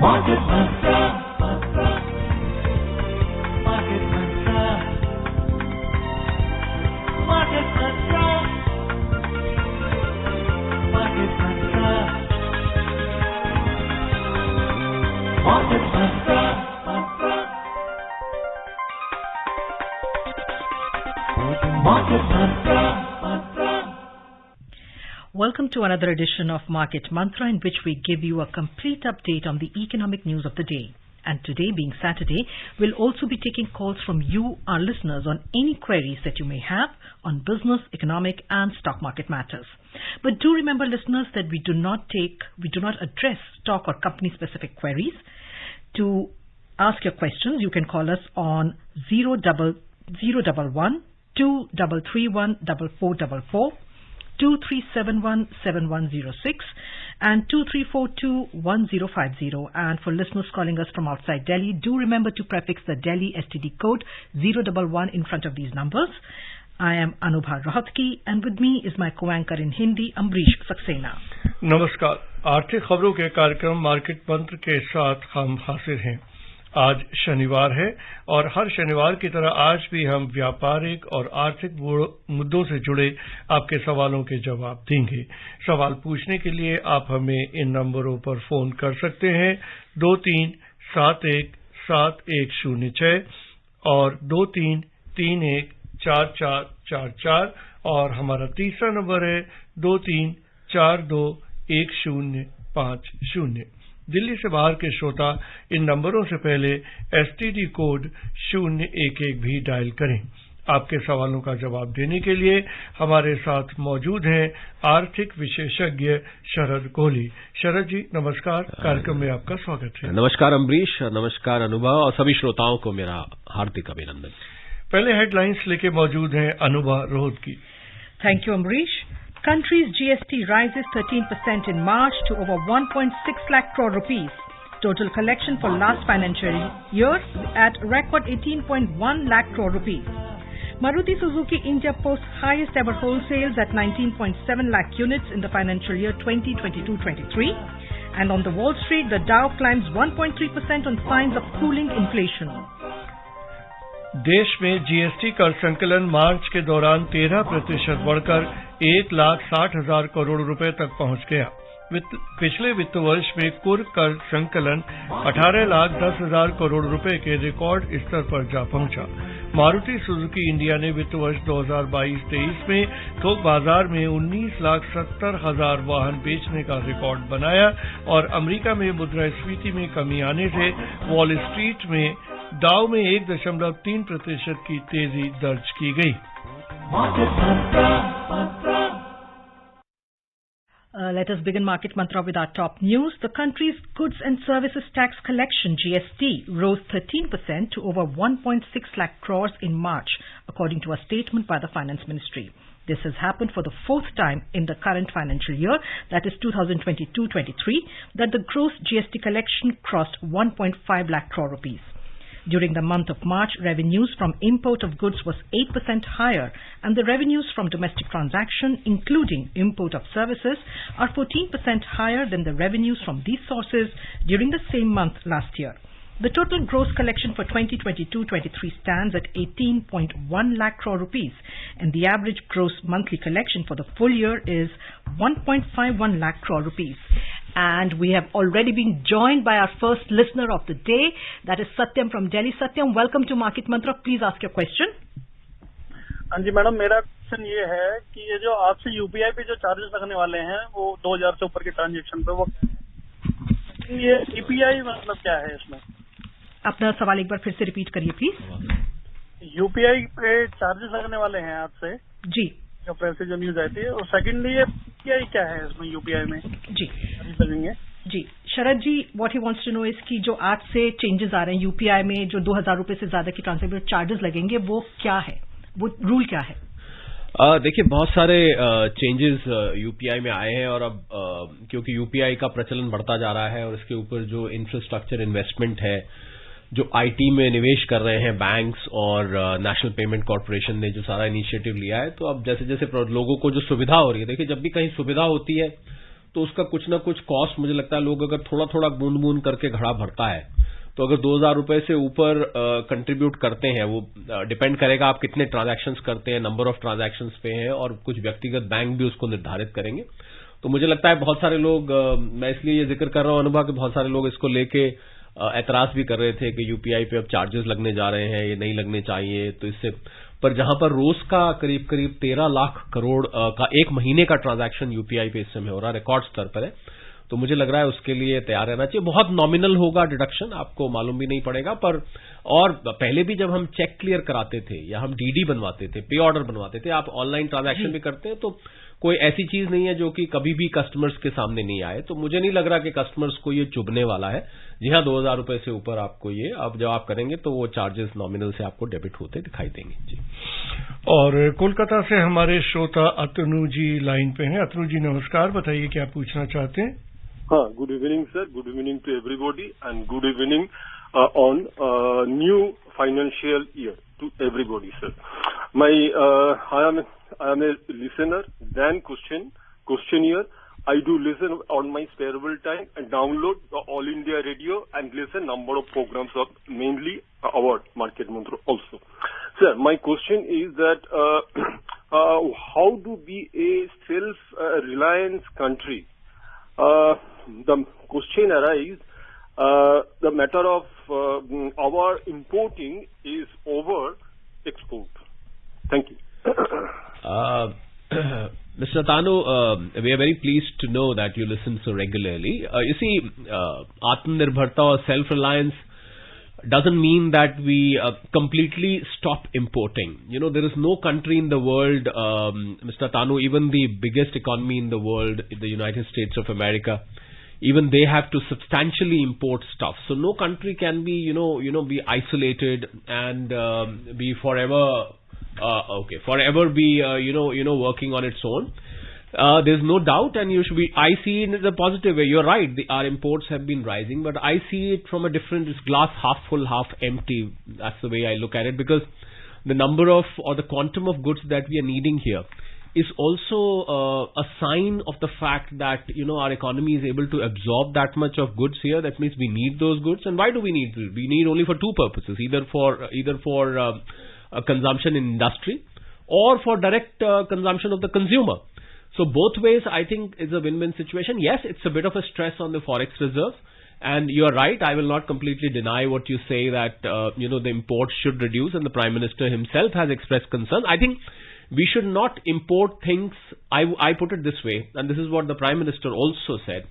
Market Mantra, Market Mantra, Market Mantra, Market Mantra, Market Mantra, Market Mantra. Welcome to another edition of Market Mantra, in which we give you a complete update on the economic news of the day. And today, being Saturday, we'll also be taking calls from you, our listeners, on any queries that you may have on business, economic and stock market matters. But do remember, listeners, that we do not address stock or company specific queries. To ask your questions, you can call us on 011 2331 4444, 2371 7106 and 2342 1050. And for listeners calling us from outside Delhi, do remember to prefix the Delhi STD code 011 in front of these numbers. I am Anubha Rohatgi, and with me is my co-anchor in Hindi, Ambrish Saxena. नमस्कार। आर्थिक खबरों के कार्यक्रम market मंत्र के साथ हम हाजिर हैं। आज शनिवार है और हर शनिवार की तरह आज भी हम व्यापारिक और आर्थिक मुद्दों से जुड़े आपके सवालों के जवाब देंगे। सवाल पूछने के लिए आप हमें इन नंबरों पर फोन कर सकते हैं 23717106 और 23314444 और हमारा तीसरा नंबर है 23421050। दिल्ली से बाहर के श्रोता इन नंबरों से पहले एसटीडी कोड 011 भी डायल करें। आपके सवालों का जवाब देने के लिए हमारे साथ मौजूद हैं आर्थिक विशेषज्ञ शरद कोहली। शरद जी नमस्कार, कार्यक्रम में आपका स्वागत है। नमस्कार अम्बरीश, नमस्कार अनुभव और सभी श्रोताओं को मेरा हार्दिक अभिनंदन। पहले हेडलाइंस लेके मौजूद हैं अनुभव Rohatgi. Thank you, Ambrish. Country's GST rises 13% in March to over 1.6 lakh crore rupees. Total collection for last financial year at record 18.1 lakh crore rupees. Maruti Suzuki India posts highest ever wholesales at 19.7 lakh units in the financial year 2022-23. And on the Wall Street, the Dow climbs 1.3% on signs of cooling inflation. देश में GST कर संकलन मार्च के दौरान 13% बढ़कर 1,60,000 करोड़ रुपए तक पहुंच गया। पिछले वित्त वर्ष में कुल कर संकलन 18,10,000 करोड़ रुपए के रिकॉर्ड स्तर पर जा पहुंचा। मारुति सुजुकी इंडिया ने वित्त वर्ष 2022-23 में थोक बाजार में 19,70,000 वाहन बेचने का रिकॉर्ड बनाया और अमेरिका में मुद्रास्फीति में कमी आने से वॉल स्ट्रीट में डाउ में 1.3% की तेजी दर्ज की गई। Let us begin Market Mantra with our top news. The country's Goods and Services Tax Collection, GST, rose 13% to over 1.6 lakh crores in March, according to a statement by the Finance Ministry. This has happened for the fourth time in the current financial year, that is 2022-23, that the gross GST collection crossed 1.5 lakh crore rupees. During the month of March, revenues from import of goods was 8% higher, and the revenues from domestic transaction, including import of services, are 14% higher than the revenues from these sources during the same month last year. The total gross collection for 2022-23 stands at 18.1 lakh crore rupees, and the average gross monthly collection for the full year is 1.51 lakh crore rupees. And we have already been joined by our first listener of the day, that is Satyam from Delhi. Satyam, welcome to Market Mantra. Please ask your question. हाँ जी madam, मेरा question ये है कि ये जो आपसे UPI पे जो चार्जेस लगने वाले हैं वो 2000 से ऊपर के ट्रांजेक्शन पे, वो ये यूपीआई मतलब क्या है इसमें? अपना सवाल एक बार फिर से रिपीट करिए प्लीज। यूपीआई पे चार्जेस लगने वाले हैं आपसे जी, जो पैसे जो न्यूज आती है, और सेकंडली ये यूपीआई क्या है इसमें, यूपीआई में जी लगेंगे जी। Sharad ji, what he wants to know is कि जो आज से चेंजेस आ रहे हैं यूपीआई में, जो 2000 रुपए से ज्यादा की ट्रांसफर चार्जेस लगेंगे, वो क्या है, वो रूल क्या है? देखिए, बहुत सारे चेंजेस यूपीआई में आए हैं और अब क्योंकि यूपीआई का प्रचलन बढ़ता जा रहा है और इसके ऊपर जो इंफ्रास्ट्रक्चर इन्वेस्टमेंट है, जो आईटी में निवेश कर रहे हैं बैंक्स और नेशनल पेमेंट कॉर्पोरेशन ने जो सारा इनिशिएटिव लिया है, तो अब जैसे जैसे लोगों को जो सुविधा हो रही है, देखिए जब भी कहीं सुविधा होती है तो उसका कुछ ना कुछ कॉस्ट मुझे लगता है लोग अगर थोड़ा थोड़ा बूंद बूंद करके घड़ा भरता है तो अगर 2,000 रुपए से ऊपर कंट्रीब्यूट करते हैं, वो डिपेंड करेगा आप कितने ट्रांजैक्शंस करते हैं, नंबर ऑफ ट्रांजैक्शंस पे है, और कुछ व्यक्तिगत बैंक भी उसको निर्धारित करेंगे। तो मुझे लगता है बहुत सारे लोग, मैं इसलिए ये जिक्र कर रहा हूं अनुभव, कि बहुत सारे लोग इसको लेके ऐतराज भी कर रहे थे कि यूपीआई पे अब चार्जेस लगने जा रहे हैं, ये नहीं लगने चाहिए। तो इससे पर जहां पर रोज का करीब करीब 13 लाख करोड़ का एक महीने का ट्रांजैक्शन यूपीआई पे इस समय हो रहा है, रिकॉर्ड स्तर पर है, तो मुझे लग रहा है उसके लिए तैयार रहना चाहिए। बहुत नॉमिनल होगा डिडक्शन, आपको मालूम भी नहीं पड़ेगा, पर और पहले भी जब हम चेक क्लियर कराते थे या हम डीडी बनवाते थे, पे ऑर्डर बनवाते थे, आप ऑनलाइन ट्रांजैक्शन भी करते हैं, तो कोई ऐसी चीज नहीं है जो कि कभी भी कस्टमर्स के सामने नहीं आए। तो मुझे नहीं लग रहा कि कस्टमर्स को ये चुभने वाला है। जी हाँ, 2,000 रुपए से ऊपर आपको ये, अब जब आप करेंगे तो वो चार्जेस नॉमिनल से आपको डेबिट होते दिखाई देंगे। जी। और कोलकाता से हमारे श्रोता अतनु जी लाइन पे हैं। अतनु जी नमस्कार, बताइए क्या पूछना चाहते हैं। हाँ, good evening sir, good evening to everybody and good evening on new financial year to everybody sir. I am a listener, then questionnaire. I do listen on my spareable time and download the All India Radio and listen number of programs of mainly our Market Mantra also. Sir, my question is that how to be a self-reliance country? The question arises, the matter of our importing is over export. Thank you. Mr. Tanu, we are very pleased to know that you listen so regularly. You see, Atmanirbharta or self-reliance doesn't mean that we completely stop importing. You know, there is no country in the world, Mr. Tanu, even the biggest economy in the world, the United States of America, even they have to substantially import stuff. So no country can be, be isolated and be forever be, working on its own. There's no doubt, and I see it in a positive way. You're right, our imports have been rising, but I see it from a different, it's glass half full, half empty. That's the way I look at it, because the number of, or the quantum of goods that we are needing here is also a sign of the fact that, our economy is able to absorb that much of goods here. That means we need those goods. And why do we need them? We need only for two purposes, either for consumption in industry or for direct consumption of the consumer. So both ways, I think, is a win-win situation. Yes, it's a bit of a stress on the forex reserves, and you are right. I will not completely deny what you say that the imports should reduce, and the Prime Minister himself has expressed concern. I think we should not import things. I put it this way, and this is what the Prime Minister also said,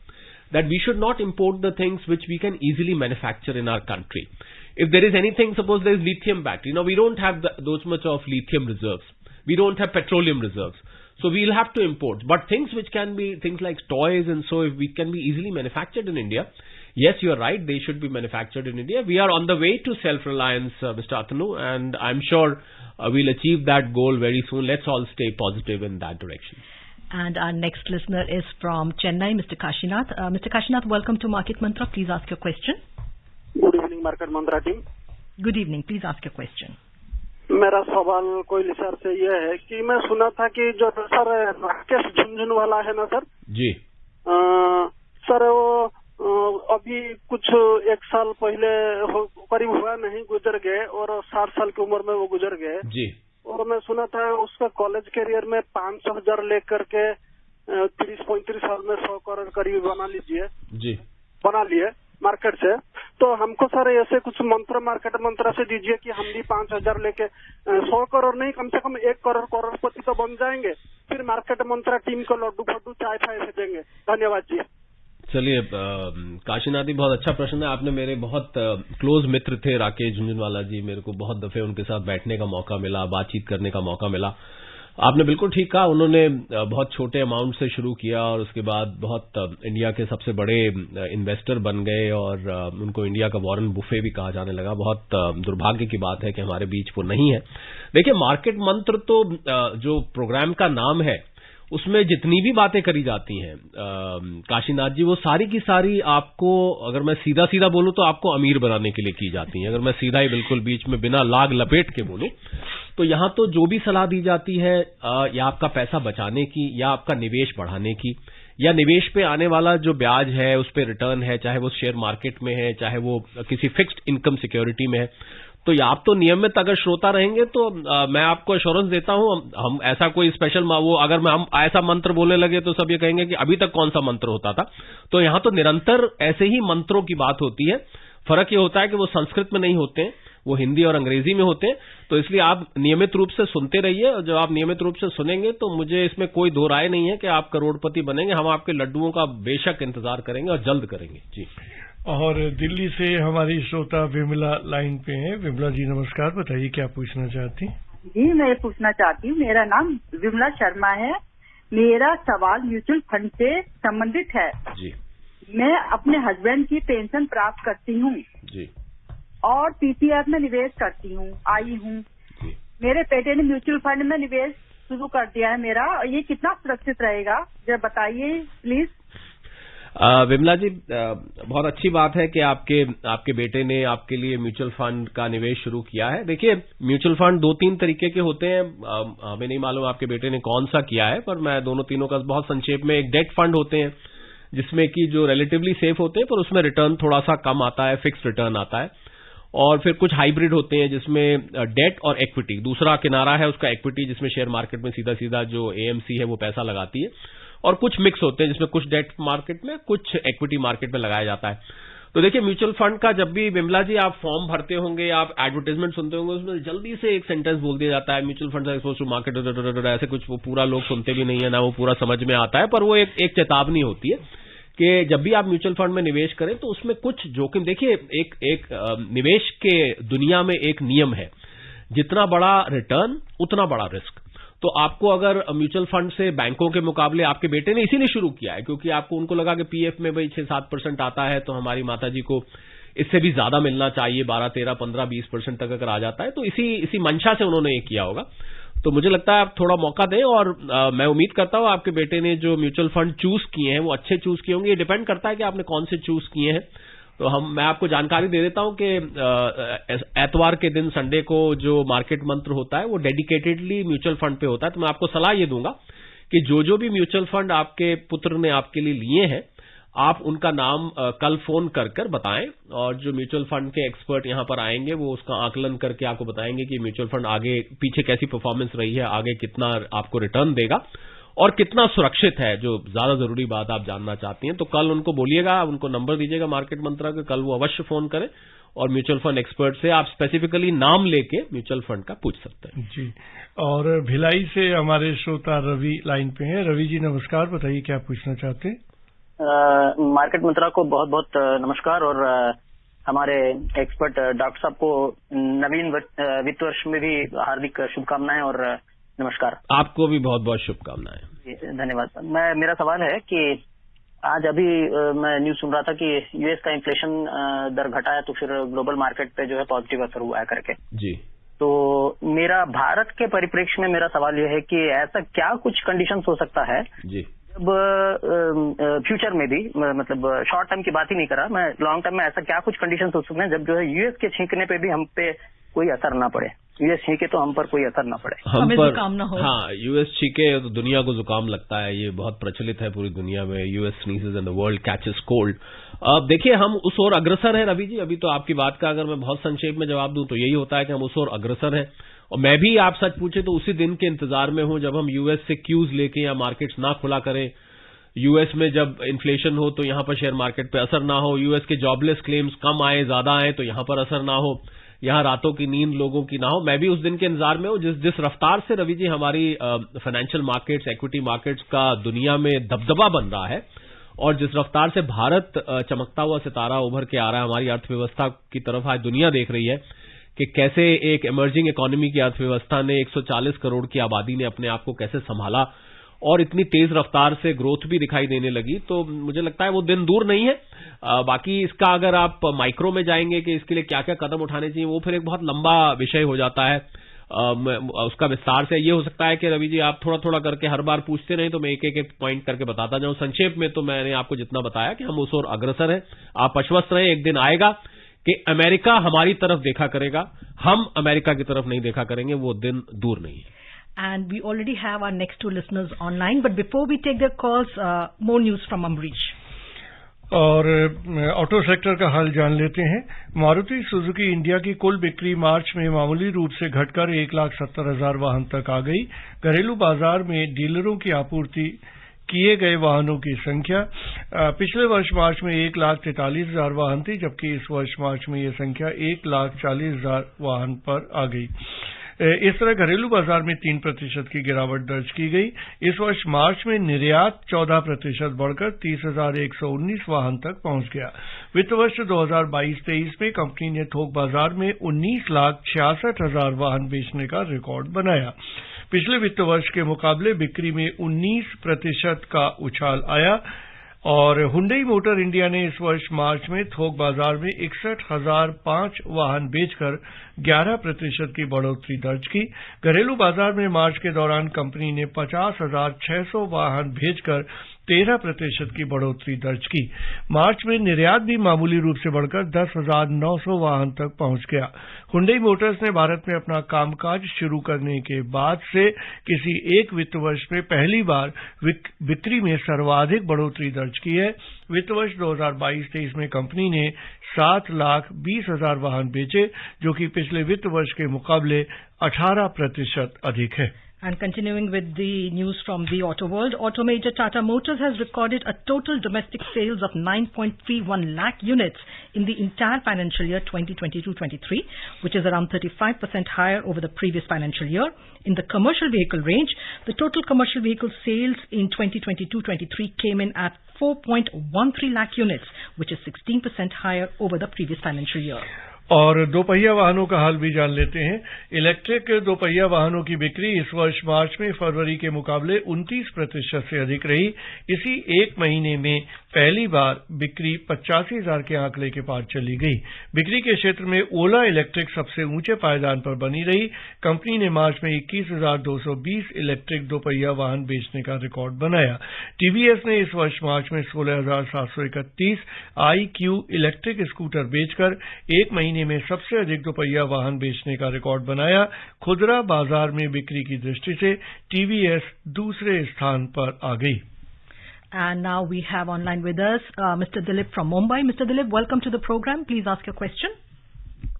that we should not import the things which we can easily manufacture in our country. If there is anything, suppose there is lithium battery. We don't have those much of lithium reserves. We don't have petroleum reserves. So we'll have to import. But things which can be, things like toys and so, if we can be easily manufactured in India, yes, you're right, they should be manufactured in India. We are on the way to self-reliance, Mr. Atanu, and I'm sure we'll achieve that goal very soon. Let's all stay positive in that direction. And our next listener is from Chennai, Mr. Kashinath. Mr. Kashinath, welcome to Market Mantra. Please ask your question. Good evening market Mantra team. Good evening, please ask your question. मेरा सवाल कोई sir से ये है कि मैं सुना था कि जो सर राकेश झुंझुनवाला है ना सर जी, सर वो अभी कुछ 1 साल पहले करीब हुआ नहीं, गुजर गए, और 60 साल की उम्र में वो गुजर गए जी। और मैं सुना था उसका कॉलेज करियर में 500,000 लेकर के 30-35 साल में 100 करोड़ करीब बना लिए मार्केट से। तो हमको सर ऐसे कुछ मंत्र मार्केट मंत्र से दीजिए कि हम भी 5,000 लेके 100 करोड़ नहीं, कम से कम 1 करोड़ करोड़पति तो बन जाएंगे, फिर मार्केट मंत्रा टीम को लड्डू फड्डू चाय फाय भेजेंगे। धन्यवाद जी। चलिए, काशीनाथ जी, बहुत अच्छा प्रश्न है। आपने मेरे बहुत क्लोज मित्र थे राकेश झुंझुनवाला जी, मेरे को बहुत दफे उनके साथ बैठने का मौका मिला, बातचीत करने का मौका मिला। आपने बिल्कुल ठीक कहा, उन्होंने बहुत छोटे अमाउंट से शुरू किया और उसके बाद बहुत इंडिया के सबसे बड़े इन्वेस्टर बन गए, और उनको इंडिया का वॉरेन बुफे भी कहा जाने लगा। बहुत दुर्भाग्य की बात है कि हमारे बीच वो नहीं है। देखिए, मार्केट मंत्र तो जो प्रोग्राम का नाम है उसमें जितनी भी बातें करी जाती हैं काशीनाथ जी, वो सारी की सारी आपको, अगर मैं सीधा सीधा बोलूं तो आपको अमीर बनाने के लिए की जाती हैं। अगर मैं सीधा ही बिल्कुल बीच में बिना लाग लपेट के बोलूं तो यहां तो जो भी सलाह दी जाती है या आपका पैसा बचाने की या आपका निवेश बढ़ाने की या निवेश पे आने वाला जो ब्याज है उस पे रिटर्न है, चाहे वो शेयर मार्केट में है चाहे वो किसी फिक्स्ड इनकम सिक्योरिटी में है, तो या आप तो नियमित अगर श्रोता रहेंगे तो मैं आपको एश्योरेंस देता हूं हम ऐसा कोई स्पेशल वो अगर हम ऐसा मंत्र बोलने लगे तो सब ये कहेंगे कि अभी तक कौन सा मंत्र होता था। तो यहां तो निरंतर ऐसे ही मंत्रों की बात होती है। फर्क ये होता है कि वो संस्कृत में नहीं होते हैं, वो हिंदी और अंग्रेजी में होते हैं। तो इसलिए आप नियमित रूप से सुनते रहिए और जब आप नियमित रूप से सुनेंगे तो मुझे इसमें कोई दो राय नहीं है कि आप करोड़पति बनेंगे। हम आपके लड्डुओं का बेशक इंतजार करेंगे और जल्द करेंगे जी। और दिल्ली से हमारी श्रोता विमला लाइन पे हैं। विमला जी नमस्कार, बताइए क्या पूछना चाहती हैं? जी मैं ये पूछना चाहती हूँ, मेरा नाम विमला शर्मा है। मेरा सवाल म्यूचुअल फंड से संबंधित है जी। मैं अपने हस्बैंड की पेंशन प्राप्त करती हूँ जी और पीपीएफ में निवेश करती हूँ, आई हूँ। मेरे बेटे ने म्यूचुअल फंड में निवेश शुरू कर दिया है मेरा, ये कितना सुरक्षित रहेगा जरा बताइए प्लीज। विमला जी बहुत अच्छी बात है कि आपके बेटे ने आपके लिए म्यूचुअल फंड का निवेश शुरू किया है। देखिए म्यूचुअल फंड 2-3 तरीके के होते हैं, हमें नहीं मालूम आपके बेटे ने कौन सा किया है, पर मैं दोनों तीनों का बहुत संक्षेप में। एक डेट फंड होते हैं जिसमें कि जो रिलेटिवली सेफ होते हैं पर उसमें रिटर्न थोड़ा सा कम आता है, फिक्स रिटर्न आता है। और फिर कुछ हाइब्रिड होते हैं जिसमें डेट और इक्विटी, दूसरा किनारा है उसका इक्विटी, जिसमें शेयर मार्केट में सीधा सीधा जो एएमसी है वो पैसा लगाती है। और कुछ मिक्स होते हैं जिसमें कुछ डेट मार्केट में कुछ इक्विटी मार्केट में लगाया जाता है। तो देखिए म्यूचुअल फंड का जब भी विमला जी आप फॉर्म भरते होंगे, आप एडवर्टाइजमेंट सुनते होंगे, उसमें जल्दी से एक सेंटेंस बोल दिया जाता है mutual fund expose to market, ऐसे कुछ वो पूरा लोग सुनते भी नहीं है, ना वो पूरा समझ में आता है। पर वो एक चेतावनी होती है कि जब भी आप म्यूचुअल फंड में निवेश करें तो उसमें कुछ जोखिम। देखिए एक निवेश के दुनिया में एक नियम है, जितना बड़ा रिटर्न उतना बड़ा रिस्क। तो आपको अगर म्यूचुअल फंड से बैंकों के मुकाबले, आपके बेटे ने इसीलिए शुरू किया है क्योंकि आपको उनको लगा कि पीएफ में भाई 6-7% आता है तो हमारी माताजी को इससे भी ज्यादा मिलना चाहिए, 12, 13, 15, 20% तक अगर आ जाता है, तो इसी मंशा से उन्होंने ये किया होगा। तो मुझे लगता है आप थोड़ा मौका दें और मैं उम्मीद करता हूं आपके बेटे ने जो म्यूचुअल फंड चूज किए हैं वो अच्छे चूज किए होंगे। ये डिपेंड करता है कि आपने कौन से चूज किए हैं। तो मैं आपको जानकारी दे देता हूं कि एतवार के दिन संडे को जो मार्केट मंत्र होता है वो डेडिकेटेडली म्यूचुअल फंड पे होता है। तो मैं आपको सलाह ये दूंगा कि जो भी म्यूचुअल फंड आपके पुत्र ने आपके लिए लिए हैं, आप उनका नाम कल फोन कर बताएं और जो म्यूचुअल फंड के एक्सपर्ट यहां पर आएंगे वो उसका आकलन करके आपको बताएंगे कि म्यूचुअल फंड आगे पीछे कैसी परफॉर्मेंस रही है, आगे कितना आपको रिटर्न देगा और कितना सुरक्षित है, जो ज्यादा जरूरी बात आप जानना चाहती हैं। तो कल उनको बोलिएगा, उनको नंबर दीजिएगा मार्केट मंत्रा का, कल वो अवश्य फोन करें और म्यूचुअल फंड एक्सपर्ट से आप स्पेसिफिकली नाम लेके म्यूचुअल फंड का पूछ सकते हैं जी। और भिलाई से हमारे श्रोता रवि लाइन पे हैं। रवि जी नमस्कार, बताइए क्या पूछना चाहते हैं? मार्केट मंत्रा को बहुत बहुत नमस्कार और हमारे एक्सपर्ट डॉक्टर साहब को नवीन वित्त वर्ष में भी हार्दिक शुभकामनाएं और नमस्कार। आपको भी बहुत बहुत शुभकामनाएं। धन्यवाद। मेरा सवाल है कि आज अभी मैं न्यूज सुन रहा था कि यूएस का इन्फ्लेशन दर घटा है तो फिर ग्लोबल मार्केट पे जो है पॉजिटिव असर हुआ है करके जी। तो मेरा भारत के परिप्रेक्ष्य में मेरा सवाल यह है कि ऐसा क्या कुछ कंडीशंस हो सकता है जी जब फ्यूचर में भी, मतलब शॉर्ट टर्म की बात ही नहीं करा मैं, लॉन्ग टर्म में ऐसा क्या कुछ कंडीशन हो सकते हैं जब जो है यूएस के छींकने पे भी हम पे कोई असर ना पड़े, यूएस छींके तो हम पर कोई असर ना पड़े, हमें जुकाम ना हो। हाँ, यूएस छींके तो दुनिया को जुकाम लगता है, ये बहुत प्रचलित है पूरी दुनिया में। US sneezes and the world catches cold. अब देखिए हम उस ओर अग्रसर है रवि जी। अभी तो आपकी बात का अगर मैं बहुत संक्षेप में जवाब दूं तो यही होता है कि हम उस ओर अग्रसर है और मैं भी, आप सच पूछे तो उसी दिन के इंतजार में हूं जब हम यूएस से क्यूज लेके या मार्केट्स ना खुला करें। यूएस में जब इन्फ्लेशन हो तो यहां पर शेयर मार्केट पे असर ना हो, यूएस के जॉबलेस क्लेम्स कम आए ज्यादा आए तो यहां पर असर ना हो, यहां रातों की नींद लोगों की ना हो। मैं भी उस दिन के इंतजार में हूं जिस रफ्तार से रवि जी हमारी फाइनेंशियल मार्केट्स, इक्विटी मार्केट्स का दुनिया में दबदबा बन रहा है और जिस रफ्तार से भारत चमकता हुआ सितारा उभर के आ रहा है, हमारी अर्थव्यवस्था की तरफ आज दुनिया देख रही है कि कैसे एक इमर्जिंग इकोनॉमी की अर्थव्यवस्था ने 140 करोड़ की आबादी ने अपने आप को कैसे संभाला और इतनी तेज रफ्तार से ग्रोथ भी दिखाई देने लगी। तो मुझे लगता है वो दिन दूर नहीं है। बाकी इसका अगर आप माइक्रो में जाएंगे कि इसके लिए क्या क्या कदम उठाने चाहिए, वो फिर एक बहुत लंबा विषय हो जाता है। उसका विस्तार से ये हो सकता है कि रवि जी आप थोड़ा थोड़ा करके हर बार पूछते रहे तो मैं एक एक पॉइंट करके बताता जाऊं। संक्षेप में तो मैंने आपको जितना बताया कि हम उस ओर अग्रसर हैं, आप आश्वस्त रहें, एक दिन आएगा कि अमेरिका हमारी तरफ देखा करेगा, हम अमेरिका की तरफ नहीं देखा करेंगे, वो दिन दूर नहीं है। And we already have our next two listeners online, but before we take their calls, more news from Amrish. और ऑटो सेक्टर का हाल जान लेते हैं। मारुति सुजुकी इंडिया की कुल बिक्री मार्च में मामूली रूप से घटकर 1,70,000 वाहन तक आ गई। घरेलू बाजार में डीलरों की आपूर्ति किए गए वाहनों की संख्या पिछले वर्ष मार्च में 1,43,000 वाहन थी, जबकि इस वर्ष मार्च में यह संख्या 1,40,000 वाहन पर आ गई। इस तरह घरेलू बाजार में 3% की गिरावट दर्ज की गई। इस वर्ष मार्च में निर्यात 14% बढ़कर 30,119 वाहन तक पहुंच गया। वित्त वर्ष 2022-23 में कंपनी ने थोक बाजार में 19,66,000 वाहन बेचने का रिकॉर्ड बनाया। पिछले वित्त वर्ष के मुकाबले बिक्री में 19% का उछाल आया और हुंडई मोटर इंडिया ने इस वर्ष मार्च में थोक बाजार में 61,005 वाहन बेचकर 11% की बढ़ोतरी दर्ज की। घरेलू बाजार में मार्च के दौरान कंपनी ने 50,600 वाहन भेजकर 13% की बढ़ोतरी दर्ज की। मार्च में निर्यात भी मामूली रूप से बढ़कर 10,900 वाहन तक पहुंच गया। हुंडई मोटर्स ने भारत में अपना कामकाज शुरू करने के बाद से किसी एक वित्त वर्ष में पहली बार बिक्री में सर्वाधिक बढ़ोतरी दर्ज की है। वित्त वर्ष 2022-23 में कंपनी ने 7,20,000 वाहन बेचे, जो कि पिछले वित्त वर्ष के मुकाबले 18% अधिक है। And continuing with the news from the auto world, auto major Tata Motors has recorded a total domestic sales of 9.31 lakh units in the entire financial year 2022-23, which is around 35% higher over the previous financial year. In the commercial vehicle range, the total commercial vehicle sales in 2022-23 came in at 4.13 lakh units, which is 16% higher over the previous financial year. और दोपहिया वाहनों का हाल भी जान लेते हैं। Electric दोपहिया वाहनों की बिक्री इस वर्ष मार्च में फरवरी के मुकाबले 29% से अधिक रही। इसी एक महीने में पहली बार बिक्री 85,000 के आंकड़े के पार चली गई। बिक्री के क्षेत्र में ओला इलेक्ट्रिक सबसे ऊंचे पायदान पर बनी रही। कंपनी ने मार्च में 21,220 इलेक्ट्रिक दोपहिया वाहन बेचने का रिकॉर्ड बनाया। टीवीएस ने इस वर्ष मार्च में 16,731 iQ इलेक्ट्रिक स्कूटर बेचकर एक महीने में सबसे अधिक दोपहिया वाहन बेचने का रिकॉर्ड बनाया। खुदरा बाजार में बिक्री की दृष्टि से टीवीएस दूसरे स्थान पर आ गई। And now we have online with us Mr. Dilip from Mumbai. Mr. Dilip, welcome to the program. Please ask your question.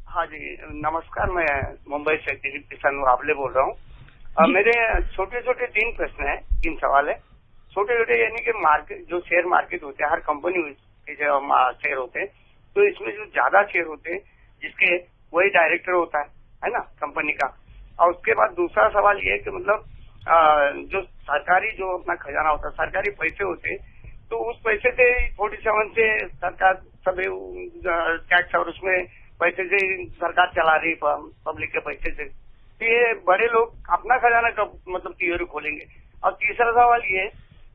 हाँ जी, नमस्कार। मैं मुंबई से दिलीप किसान वाबले बोल रहा हूँ। मेरे छोटे छोटे 3 प्रश्न हैं, 3 सवाल है। छोटे छोटे यानी कि मार्केट, जो शेयर मार्केट होते हैं, हर कंपनी के जो शेयर होते हैं, तो इसमें जो ज्यादा शेयर होते हैं जिसके वही डायरेक्टर होता है ना, कंपनी का। और उसके बाद दूसरा सवाल ये है कि मतलब जो सरकारी जो अपना खजाना होता है, सरकारी पैसे होते हैं, तो उस पैसे से 47 से सरकार सभी टैक्स और उसमें पैसे से सरकार चला रही पब्लिक के पैसे से। तो ये बड़े लोग अपना खजाना कब मतलब तिजोरी खोलेंगे। और तीसरा सवाल ये है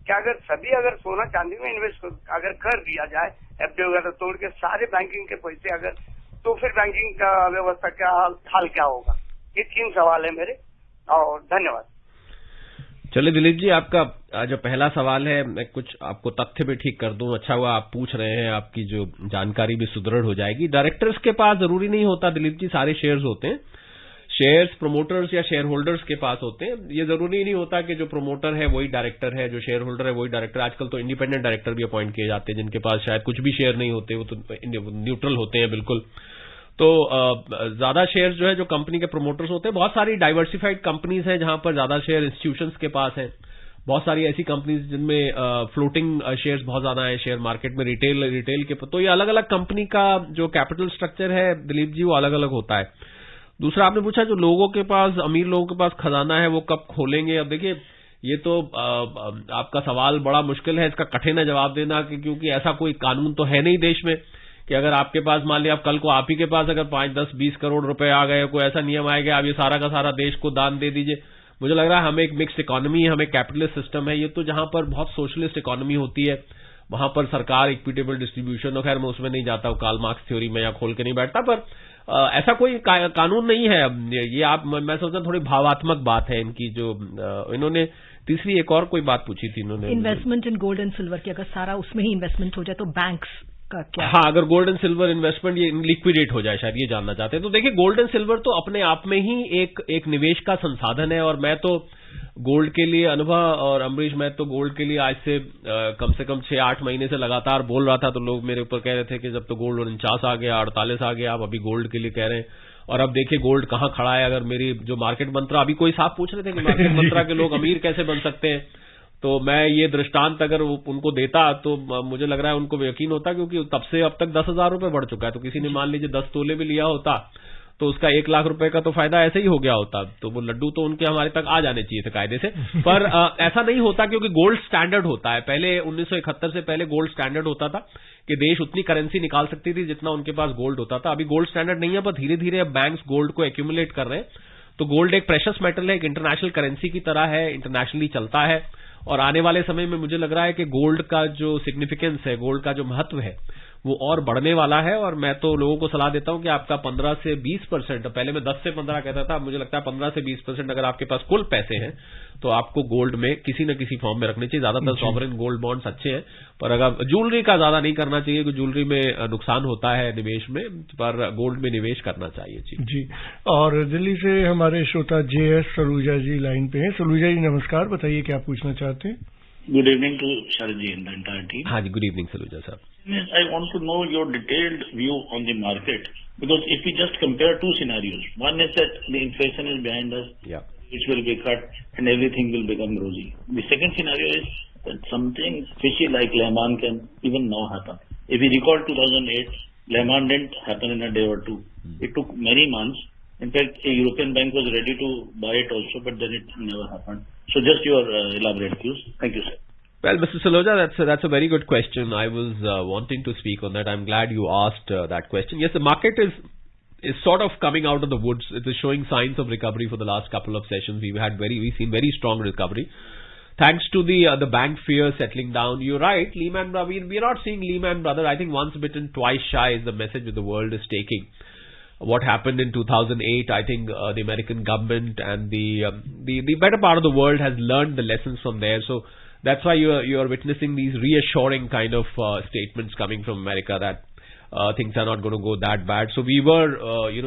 कि अगर सोना चांदी में इन्वेस्ट अगर कर दिया जाए, एफडी वगैरह तोड़ के सारे बैंकिंग के पैसे अगर, तो फिर बैंकिंग का व्यवस्था क्या हाल क्या होगा। ये 3 सवाल है मेरे, और धन्यवाद। चलिए दिलीप जी, आपका जो पहला सवाल है, मैं कुछ आपको तथ्य भी ठीक कर दूं। अच्छा हुआ आप पूछ रहे हैं, आपकी जो जानकारी भी सुदृढ़ हो जाएगी। डायरेक्टर्स के पास जरूरी नहीं होता दिलीप जी सारे शेयर्स होते हैं। शेयर्स प्रमोटर्स या शेयर होल्डर्स के पास होते हैं। ये जरूरी नहीं होता कि जो प्रमोटर है वही डायरेक्टर है, जो शेयर होल्डर है वही डायरेक्टर। आजकल तो इंडिपेंडेंट डायरेक्टर भी अपॉइंट किए जाते हैं, जिनके पास शायद कुछ भी शेयर नहीं होते, वो तो न्यूट्रल होते हैं बिल्कुल। तो ज्यादा शेयर जो है जो कंपनी के प्रमोटर्स होते हैं, बहुत सारी डाइवर्सिफाइड कंपनीज हैं जहां पर ज्यादा शेयर इंस्टीट्यूशंस के पास हैं। बहुत सारी ऐसी कंपनीज जिनमें फ्लोटिंग शेयर्स बहुत ज्यादा है शेयर मार्केट में, रिटेल के। तो ये अलग अलग कंपनी का जो कैपिटल स्ट्रक्चर है दिलीप जी, वो अलग अलग होता है। दूसरा आपने पूछा जो लोगों के पास, अमीर लोगों के पास खजाना है, वो कब खोलेंगे। अब देखिए, ये तो आपका सवाल बड़ा मुश्किल है, इसका कठिन है जवाब देना, क्योंकि ऐसा कोई कानून तो है नहीं देश में कि अगर आपके पास, मान लिया आप कल को आप ही के पास अगर 5, 10, 20 करोड़ रुपए आ गए, कोई ऐसा नियम आएगा आप ये सारा का सारा देश को दान दे दीजिए। मुझे लग रहा है हमें एक मिक्स्ड इकोनॉमी है, हमें कैपिटलिस्ट सिस्टम है। ये तो जहां पर बहुत सोशलिस्ट इकोनॉमी होती है, वहां पर सरकार इक्विटेबल डिस्ट्रीब्यूशन, और खैर मैं उसमें नहीं जाता हूं, कार्ल मार्क्स थ्योरी में या खोल के नहीं बैठता, पर ऐसा कोई कानून नहीं है। ये आप, मैं सोचता हूं थोड़ी भावात्मक बात है इनकी। जो इन्होंने तीसरी एक और कोई बात पूछी थी इन्होंने, investment in gold and silver की, अगर सारा उसमें ही इन्वेस्टमेंट हो जाए तो बैंक्स का क्या? हाँ, अगर गोल्ड एंड सिल्वर इन्वेस्टमेंट ये लिक्विडेट हो जाए, शायद ये जानना चाहते हैं। तो देखिए, गोल्ड एंड सिल्वर तो अपने आप में ही एक निवेश का संसाधन है, और मैं तो गोल्ड के लिए, अनुभव और अमरीश, मैं तो गोल्ड के लिए आज से कम 6-8 महीने से लगातार बोल रहा था। तो लोग मेरे ऊपर कह रहे थे कि जब तो गोल्ड 49 आ गया, 48 आ गया, आप अभी गोल्ड के लिए कह रहे हैं। और अब देखिए गोल्ड कहाँ खड़ा है। अगर मेरी जो मार्केट मंत्रा, अभी कोई साहब पूछ रहे थे कि मार्केट मंत्रा के लोग अमीर कैसे बन सकते हैं, तो मैं ये दृष्टांत अगर उनको देता तो मुझे लग रहा है उनको यकीन होता, क्योंकि तब से अब तक 10,000 रुपए बढ़ चुका है। तो किसी ने मान लीजिए 10 तोले भी लिया होता तो उसका 1 लाख रुपए का तो फायदा ऐसे ही हो गया होता। तो वो लड्डू तो उनके हमारे तक आ जाने चाहिए थे कायदे से, पर ऐसा नहीं होता, क्योंकि गोल्ड स्टैंडर्ड होता है। पहले 1971 से पहले गोल्ड स्टैंडर्ड होता था कि देश उतनी करेंसी निकाल सकती थी जितना उनके पास गोल्ड होता था। अभी गोल्ड स्टैंडर्ड नहीं है, पर धीरे धीरे अब बैंक्स गोल्ड को एक्यूमुलेट कर रहे हैं। तो गोल्ड एक प्रेशियस मेटल है, एक इंटरनेशनल करेंसी की तरह है, इंटरनेशनली चलता है। और आने वाले समय में मुझे लग रहा है कि गोल्ड का जो सिग्निफिकेंस है, गोल्ड का जो महत्व है, वो और बढ़ने वाला है। और मैं तो लोगों को सलाह देता हूं कि आपका 15 से 20%, पहले मैं 10 से 15 कहता था, मुझे लगता है 15 से 20% अगर आपके पास कुल पैसे हैं तो आपको गोल्ड में किसी न किसी फॉर्म में रखने चाहिए। ज्यादातर सॉवरेन गोल्ड बॉन्ड्स अच्छे हैं, पर अगर ज्वेलरी का ज्यादा नहीं करना चाहिए, क्योंकि ज्वेलरी में नुकसान होता है निवेश में, पर गोल्ड में निवेश करना चाहिए। जी। और दिल्ली से हमारे श्रोता JS सलूजा जी लाइन पे हैं। सलूजा जी नमस्कार, बताइए क्या पूछना चाहते हैं? Good evening to Sharad ji and the entire team. हाँ जी, good evening Saluja sir. I want to know your detailed view on the market, because if we just compare two scenarios, one is that the inflation is behind us, which will be cut and everything will become rosy. The second scenario is that something fishy like Lehman can even now happen. If we recall 2008, Lehman didn't happen in a day or two. It took many months. In fact, a European bank was ready to buy it also, but then it never happened. So just your elaborate views. Thank you, sir. Well, Mr. Saloja, that's a very good question. I was wanting to speak on that. I'm glad you asked that question. Yes, the market is sort of coming out of the woods. It is showing signs of recovery for the last couple of sessions. We've seen very strong recovery, thanks to the bank fear settling down. You're right, Lehman Brothers. We're not seeing Lehman Brothers. I think once bitten, twice shy is the message that the world is taking. What happened in 2008, I think the American government and the better part of the world has learned the lessons from there. So that's why you are witnessing these reassuring kind of statements coming from America that things are not going to go that bad. So we were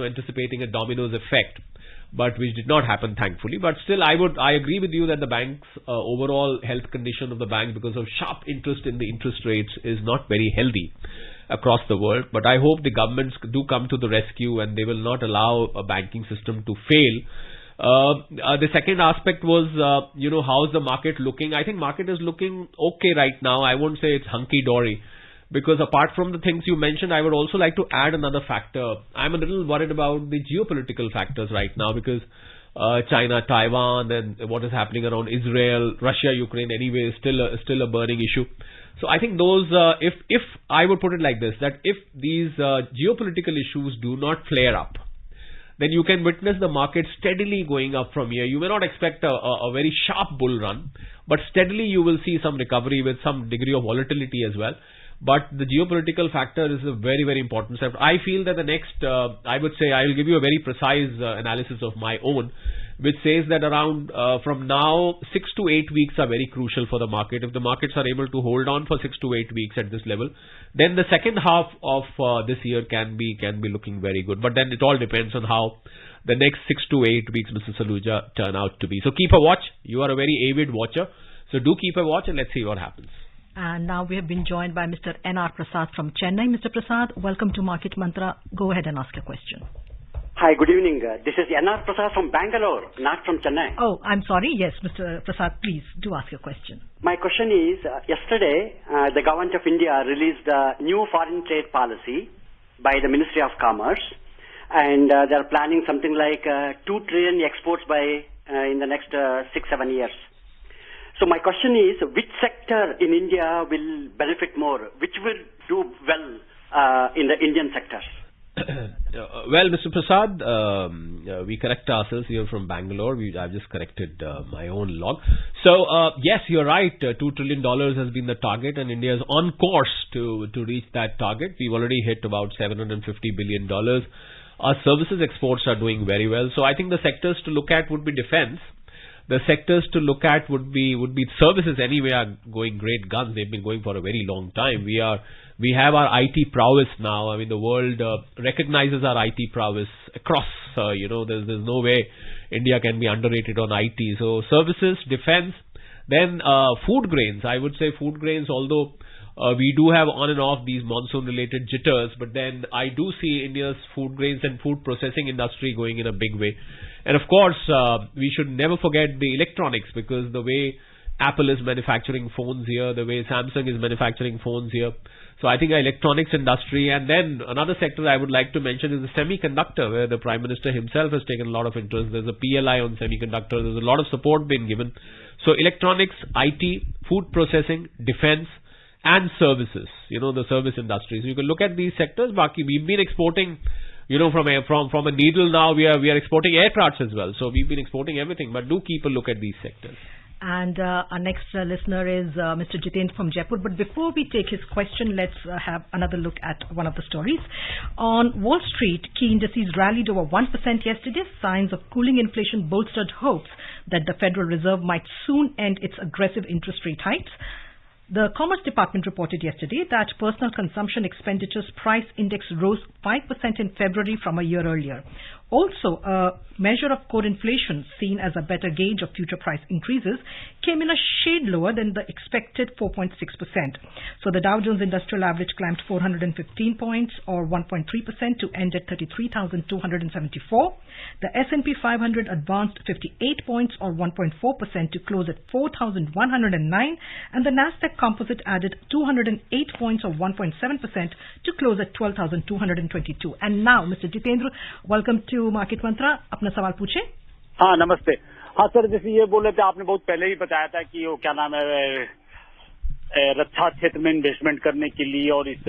anticipating a dominoes effect, but which did not happen, thankfully. But still, I agree with you that the bank's overall health condition of the bank, because of sharp interest in the interest rates, is not very healthy across the world. But I hope the governments do come to the rescue and they will not allow a banking system to fail. The second aspect was, how's the market looking? I think market is looking okay right now. I won't say it's hunky-dory, because apart from the things you mentioned, I would also like to add another factor. I'm a little worried about the geopolitical factors right now, because China, Taiwan, and what is happening around Israel, Russia, Ukraine anyway is still a burning issue. So I think those, if I would put it like this, that if these geopolitical issues do not flare up, then you can witness the market steadily going up from here. You may not expect a very sharp bull run, but steadily you will see some recovery with some degree of volatility as well. But the geopolitical factor is a very, very important step. I feel that the next, I would say, I will give you a very precise analysis of my own, which says that around from now 6 to 8 weeks are very crucial for the market. If the markets are able to hold on for 6 to 8 weeks at this level, then the second half of this year can be looking very good. But then it all depends on how the next 6 to 8 weeks, Mr. Saluja, turn out to be. So keep a watch. You are a very avid watcher, so do keep a watch and let's see what happens. And now we have been joined by Mr. N.R. Prasad from Chennai. Mr. Prasad, welcome to Market Mantra. Go ahead and ask your question. Hi, good evening. This is N.R. Prasad from Bangalore, not from Chennai. Oh, I'm sorry. Yes, Mr. Prasad, please do ask your question. My question is, yesterday, the Government of India released a new foreign trade policy by the Ministry of Commerce, and they're planning something like 2 trillion exports by in the next 6-7 years. So my question is, which sector in India will benefit more? Which will do well in the Indian sectors? Well, Mr. Prasad, we correct ourselves here from Bangalore. I've just corrected my own log. So, yes, you're right. $2 trillion has been the target, and India is on course to reach that target. We've already hit about $750 billion. Our services exports are doing very well. So I think the sectors to look at would be defense. The sectors to look at would be services anyway are going great guns. They've been going for a very long time. We have our IT prowess now. I mean, the world recognizes our IT prowess across. There's no way India can be underrated on IT. So services, defense, then food grains. I would say food grains, although we do have on and off these monsoon-related jitters, but then I do see India's food grains and food processing industry going in a big way. And of course, we should never forget the electronics, because the way Apple is manufacturing phones here, the way Samsung is manufacturing phones here. So I think our electronics industry, and then another sector I would like to mention is the semiconductor, where the Prime Minister himself has taken a lot of interest. There's a PLI on semiconductor. There's a lot of support being given. So electronics, IT, food processing, defense, and services, the service industries. You can look at these sectors. Baki, we've been exporting, from a needle now, we are exporting aircrafts as well. So we've been exporting everything, but do keep a look at these sectors. And our next listener is Mr. Jitendra from Jaipur. But before we take his question, let's have another look at one of the stories. On Wall Street, key indices rallied over 1% yesterday. Signs of cooling inflation bolstered hopes that the Federal Reserve might soon end its aggressive interest rate hikes. The Commerce Department reported yesterday that personal consumption expenditures price index rose 5% in February from a year earlier. Also, a measure of core inflation, seen as a better gauge of future price increases, came in a shade lower than the expected 4.6%. So the Dow Jones Industrial Average climbed 415 points, or 1.3%, to end at 33,274. The S&P 500 advanced 58 points, or 1.4%, to close at 4,109, and the Nasdaq Composite added 208 points, or 1.7%, to close at 12,222. And now, Mr. Jitendra, welcome to market mantra. अपना सवाल पूछे. हाँ, नमस्ते. हाँ sir, जैसे ये बोल रहे थे, आपने बहुत पहले ही बताया था कि वो क्या नाम है, रक्षा क्षेत्र में इन्वेस्टमेंट करने के लिए, और इस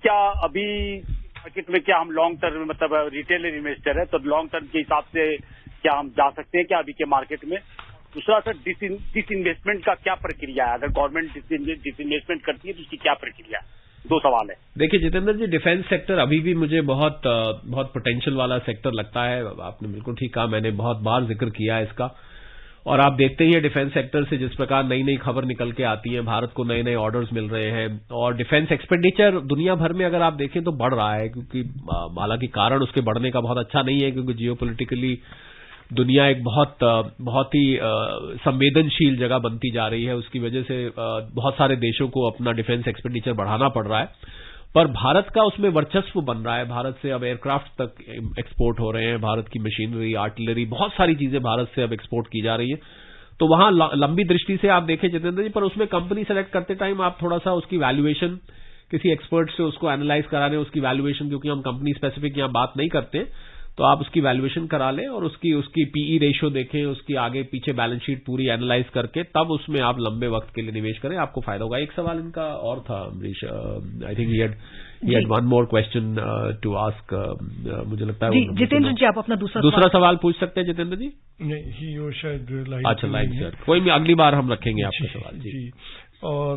क्या अभी मार्केट में क्या हम लॉन्ग टर्म में, मतलब रिटेल इन्वेस्टर है, तो लॉन्ग टर्म के हिसाब से क्या हम जा सकते हैं क्या अभी के मार्केट में? दूसरा सर, डिसइन्वेस्टमेंट का क्या प्रक्रिया है? अगर गवर्नमेंट डिसइन्वेस्टमेंट करती है तो उसकी क्या प्रक्रिया है? दो सवाल है. देखिए जितेंद्र जी, डिफेंस सेक्टर अभी भी मुझे बहुत पोटेंशियल वाला सेक्टर लगता है. आपने बिल्कुल ठीक कहा, मैंने बहुत बार जिक्र किया है इसका. और आप देखते ही हैं डिफेंस सेक्टर से जिस प्रकार नई नई खबर निकल के आती है, भारत को नए नए ऑर्डर्स मिल रहे हैं, और डिफेंस एक्सपेंडिचर दुनिया भर में अगर आप देखें तो बढ़ रहा है, क्योंकि हालांकि कारण उसके बढ़ने का बहुत अच्छा नहीं है, क्योंकि जियोपॉलिटिकली दुनिया एक बहुत ही संवेदनशील जगह बनती जा रही है. उसकी वजह से बहुत सारे देशों को अपना डिफेंस एक्सपेंडिचर बढ़ाना पड़ रहा है. पर भारत का उसमें वर्चस्व बन रहा है. भारत से अब एयरक्राफ्ट तक एक्सपोर्ट हो रहे हैं, भारत की मशीनरी, आर्टिलरी, बहुत सारी चीजें भारत से अब एक्सपोर्ट की जा रही है. तो वहां लंबी दृष्टि से आप देखें जितेंद्र जी, पर उसमें कंपनी सेलेक्ट करते टाइम आप थोड़ा सा उसकी वैल्यूएशन किसी एक्सपर्ट से उसको एनालाइज करा लें. उसकी वैल्यूएशन, क्योंकि हम कंपनी स्पेसिफिक यहां बात नहीं करते, तो आप उसकी वैल्यूएशन करा लें और उसकी पीई रेशियो देखें, उसकी आगे पीछे बैलेंस शीट पूरी एनालाइज करके तब उसमें आप लंबे वक्त के लिए निवेश करें, आपको फायदा होगा. एक सवाल इनका और था Amrish, I think he had one more question to ask. मुझे लगता है जितेंद्र जी आप अपना दूसरा सवाल पूछ सकते हैं जितेंद्र जी. नहीं, वो शायद अच्छा लाइन सर, कोई भी अगली बार हम रखेंगे आपका सवाल जी. और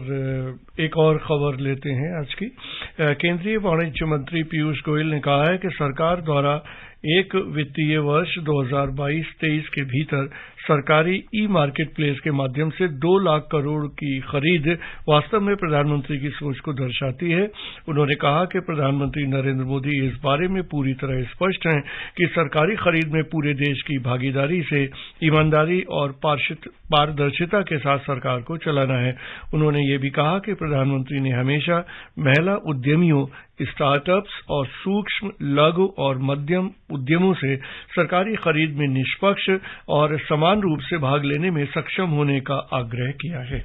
एक और खबर लेते हैं आज की. केंद्रीय वाणिज्य मंत्री पीयूष गोयल ने कहा है कि सरकार द्वारा एक वित्तीय वर्ष 2022-23 के भीतर सरकारी ई मार्केट प्लेस के माध्यम से 2 लाख करोड़ की खरीद वास्तव में प्रधानमंत्री की सोच को दर्शाती है. उन्होंने कहा कि प्रधानमंत्री नरेंद्र मोदी इस बारे में पूरी तरह स्पष्ट हैं कि सरकारी खरीद में पूरे देश की भागीदारी से ईमानदारी और पारदर्शिता के साथ सरकार को चलाना है. उन्होंने ये भी कहा कि प्रधानमंत्री ने हमेशा महिला उद्यमियों, स्टार्टअप्स और सूक्ष्म, लघु और मध्यम उद्यमों से सरकारी खरीद में निष्पक्ष और समान रूप से भाग लेने में सक्षम होने का आग्रह किया है.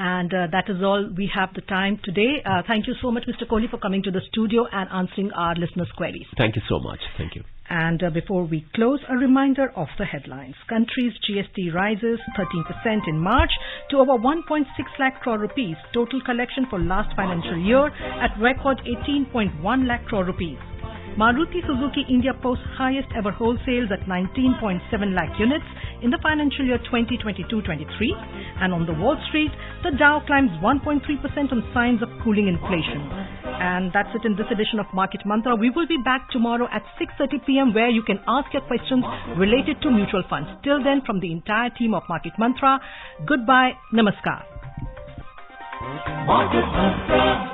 And that is all we have the time today. Thank you so much, Mr. Kohli, for coming to the studio and answering our listeners' queries. Thank you so much. Thank you. And before we close, a reminder of the headlines. Country's GST rises 13% in March to over 1.6 lakh crore rupees. Total collection for last financial year at record 18.1 lakh crore rupees. Maruti Suzuki India posts highest ever wholesales at 19.7 lakh units in the financial year 2022-23. And on the Wall Street, the Dow climbs 1.3% on signs of cooling inflation. And that's it in this edition of Market Mantra. We will be back tomorrow at 6:30 p.m. where you can ask your questions related to mutual funds. Till then, from the entire team of Market Mantra, goodbye, namaskar. Market Mantra.